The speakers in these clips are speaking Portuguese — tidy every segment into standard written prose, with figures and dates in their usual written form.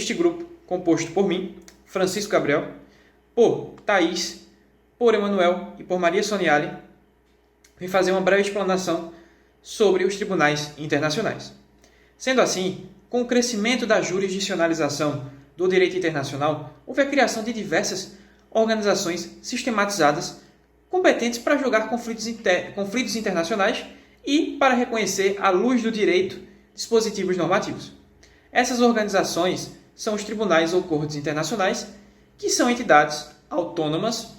Este grupo, composto por mim, Francisco Gabriel, por Thaís, por Emanuel e por Maria Soniali, vem fazer uma breve explanação sobre os tribunais internacionais. Sendo assim, com o crescimento da jurisdicionalização do direito internacional, houve a criação de diversas organizações sistematizadas competentes para julgar conflitos internacionais e para reconhecer, à luz do direito, dispositivos normativos. Essas organizações são os tribunais ou cortes internacionais, que são entidades autônomas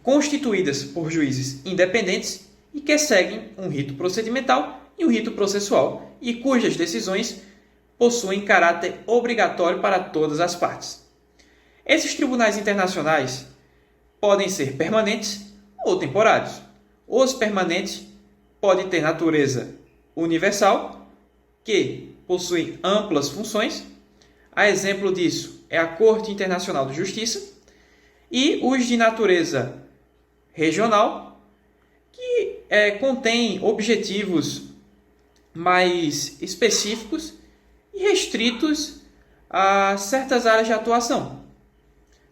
constituídas por juízes independentes e que seguem um rito procedimental e um rito processual e cujas decisões possuem caráter obrigatório para todas as partes. Esses tribunais internacionais podem ser permanentes ou temporários. Os permanentes podem ter natureza universal, que possuem amplas funções. A exemplo disso é a Corte Internacional de Justiça, e os de natureza regional, que contém objetivos mais específicos e restritos a certas áreas de atuação,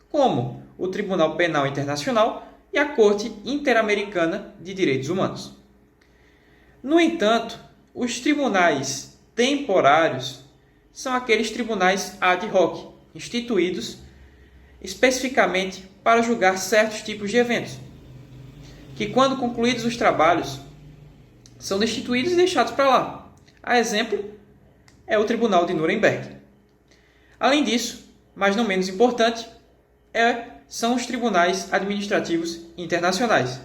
como o Tribunal Penal Internacional e a Corte Interamericana de Direitos Humanos. No entanto, os tribunais temporários são aqueles tribunais ad hoc, instituídos especificamente para julgar certos tipos de eventos, que, quando concluídos os trabalhos, são destituídos e deixados para lá. A exemplo é o Tribunal de Nuremberg. Além disso, mas não menos importante, são os tribunais administrativos internacionais,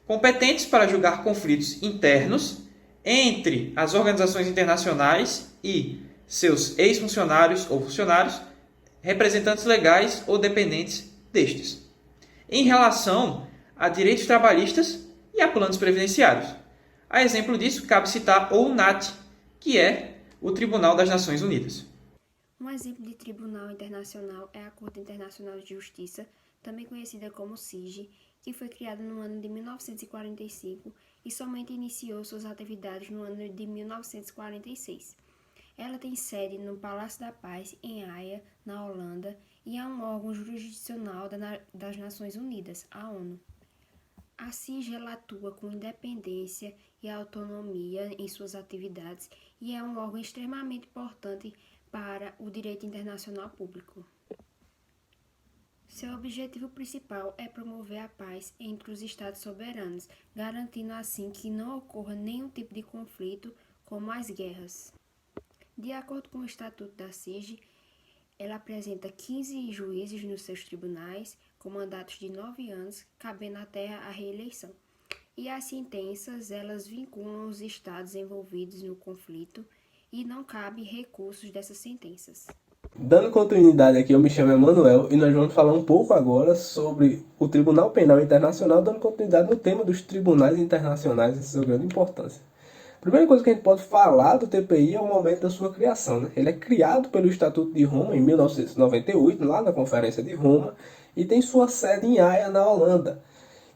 competentes para julgar conflitos internos entre as organizações internacionais e seus ex-funcionários ou funcionários, representantes legais ou dependentes destes, em relação a direitos trabalhistas e a planos previdenciários. A exemplo disso, cabe citar o NAT, que é o Tribunal das Nações Unidas. Um exemplo de tribunal internacional é a Corte Internacional de Justiça, também conhecida como CIJ, que foi criada no ano de 1945 e somente iniciou suas atividades no ano de 1946. Ela tem sede no Palácio da Paz, em Haia, na Holanda, e é um órgão jurisdicional das Nações Unidas, a ONU. A CIJ atua com independência e autonomia em suas atividades e é um órgão extremamente importante para o direito internacional público. Seu objetivo principal é promover a paz entre os Estados soberanos, garantindo assim que não ocorra nenhum tipo de conflito, como as guerras. De acordo com o Estatuto da CIJ, ela apresenta 15 juízes nos seus tribunais, com mandatos de 9 anos, cabendo até a reeleição. E as sentenças, elas vinculam os estados envolvidos no conflito e não cabe recursos dessas sentenças. Dando continuidade aqui, eu me chamo Emanuel e nós vamos falar um pouco agora sobre o Tribunal Penal Internacional, dando continuidade no tema dos tribunais internacionais e sua grande importância. A primeira coisa que a gente pode falar do TPI é o momento da sua criação, né? Ele é criado pelo Estatuto de Roma em 1998, lá na Conferência de Roma, e tem sua sede em Haia, na Holanda.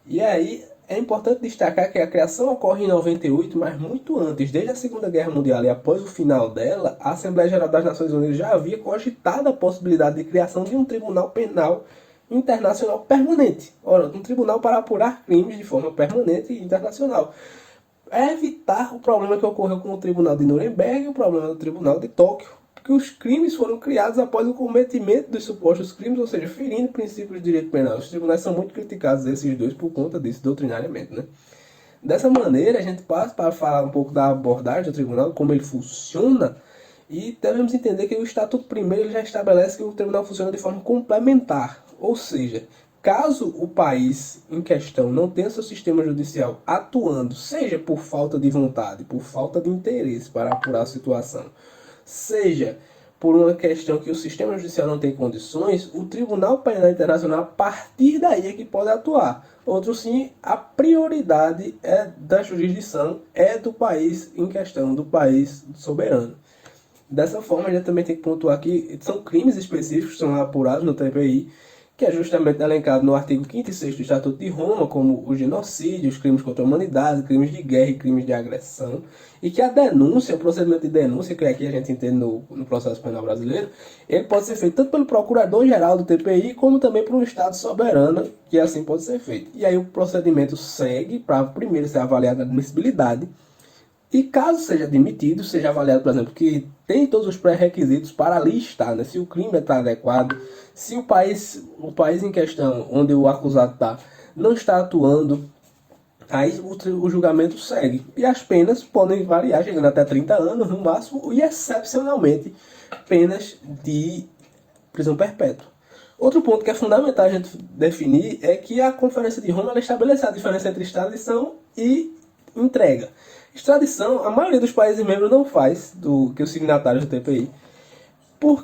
E aí é importante destacar que a criação ocorre em 98, mas muito antes, desde a Segunda Guerra Mundial e após o final dela, a Assembleia Geral das Nações Unidas já havia cogitado a possibilidade de criação de um Tribunal Penal Internacional permanente. Ora, um tribunal para apurar crimes de forma permanente e internacional. É evitar o problema que ocorreu com o Tribunal de Nuremberg e o problema do Tribunal de Tóquio, porque os crimes foram criados após o cometimento dos supostos crimes, ou seja, ferindo princípios de direito penal. Os tribunais são muito criticados, esses dois, por conta disso, doutrinariamente, né? Dessa maneira, a gente passa para falar um pouco da abordagem do tribunal, como ele funciona, e devemos entender que o Estatuto primeiro já estabelece que o tribunal funciona de forma complementar, ou seja, caso o país em questão não tenha seu sistema judicial atuando, seja por falta de vontade, por falta de interesse para apurar a situação, seja por uma questão que o sistema judicial não tem condições, o Tribunal Penal Internacional, a partir daí é que pode atuar. Outro sim, a prioridade da jurisdição é do país em questão, do país soberano. Dessa forma, a gente também tem que pontuar que são crimes específicos que são apurados no TPI, que é justamente elencado no artigo 5º e 6º do Estatuto de Roma, como o genocídio, os crimes contra a humanidade, crimes de guerra e crimes de agressão, e que a denúncia, o procedimento de denúncia, que aqui a gente entende no processo penal brasileiro, ele pode ser feito tanto pelo Procurador-Geral do TPI, como também por um Estado soberano, que assim pode ser feito. E aí o procedimento segue para primeiro ser avaliada a admissibilidade, e caso seja admitido, seja avaliado, por exemplo, que tem todos os pré-requisitos para ali estar, né? Se o crime está adequado, se o país em questão, onde o acusado está, não está atuando, aí o julgamento segue. E as penas podem variar, chegando até 30 anos no máximo, e excepcionalmente penas de prisão perpétua. Outro ponto que é fundamental a gente definir é que a Conferência de Roma ela estabelece a diferença entre extradição e entrega. Extradição, a maioria dos países membros não faz, que os signatários do TPI,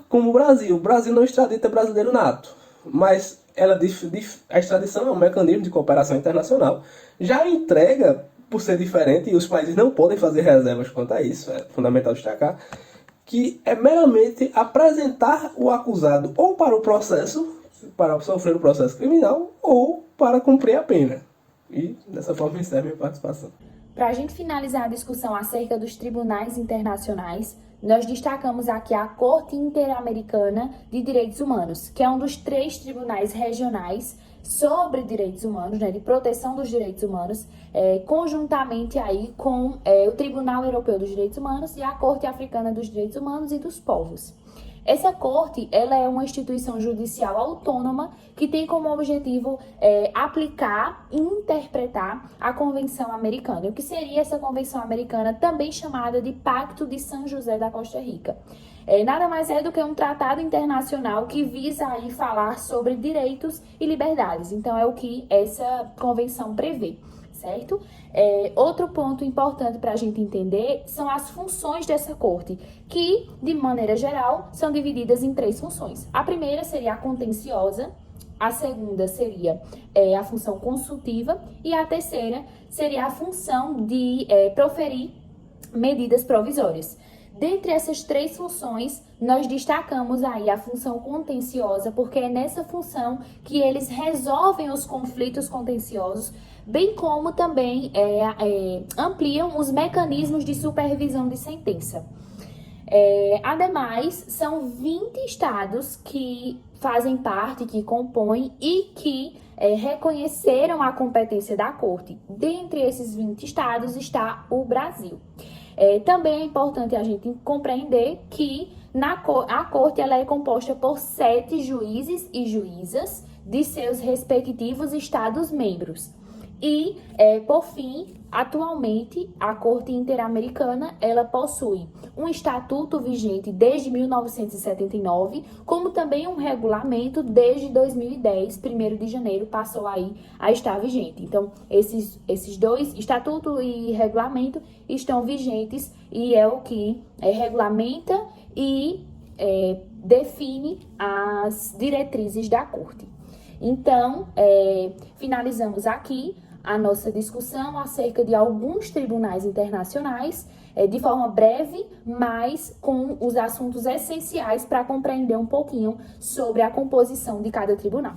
como o Brasil. O Brasil não extradita brasileiro nato, mas a extradição é um mecanismo de cooperação internacional. Já a entrega, por ser diferente, e os países não podem fazer reservas quanto a isso, é fundamental destacar, que é meramente apresentar o acusado ou para o processo, para sofrer o processo criminal, ou para cumprir a pena. E dessa forma encerra minha participação. Para a gente finalizar a discussão acerca dos tribunais internacionais, nós destacamos aqui a Corte Interamericana de Direitos Humanos, que é um dos 3 tribunais regionais sobre direitos humanos, né, de proteção dos direitos humanos, conjuntamente aí com o Tribunal Europeu dos Direitos Humanos e a Corte Africana dos Direitos Humanos e dos Povos. Essa corte, ela é uma instituição judicial autônoma que tem como objetivo aplicar e interpretar a Convenção Americana. O que seria essa Convenção Americana, também chamada de Pacto de São José da Costa Rica? Nada mais é do que um tratado internacional que visa aí falar sobre direitos e liberdades. Então, é o que essa convenção prevê, certo? Outro ponto importante para a gente entender são as funções dessa corte, que, de maneira geral, são divididas em 3 funções. A primeira seria a contenciosa, a segunda seria a função consultiva e a terceira seria a função de proferir medidas provisórias. Dentre essas 3 funções, nós destacamos aí a função contenciosa, porque é nessa função que eles resolvem os conflitos contenciosos, bem como também ampliam os mecanismos de supervisão de sentença. Ademais, são 20 estados que fazem parte, que compõem e que reconheceram a competência da Corte. Dentre esses 20 estados está o Brasil. Também é importante a gente compreender que a Corte ela é composta por 7 juízes e juízas de seus respectivos estados-membros. E, por fim, atualmente, a Corte Interamericana, ela possui um estatuto vigente desde 1979, como também um regulamento desde 2010, 1º de janeiro, passou aí a estar vigente. Então, esses 2, estatuto e regulamento, estão vigentes e é o que regulamenta e define as diretrizes da Corte. Então, finalizamos aqui a nossa discussão acerca de alguns tribunais internacionais, de forma breve, mas com os assuntos essenciais para compreender um pouquinho sobre a composição de cada tribunal.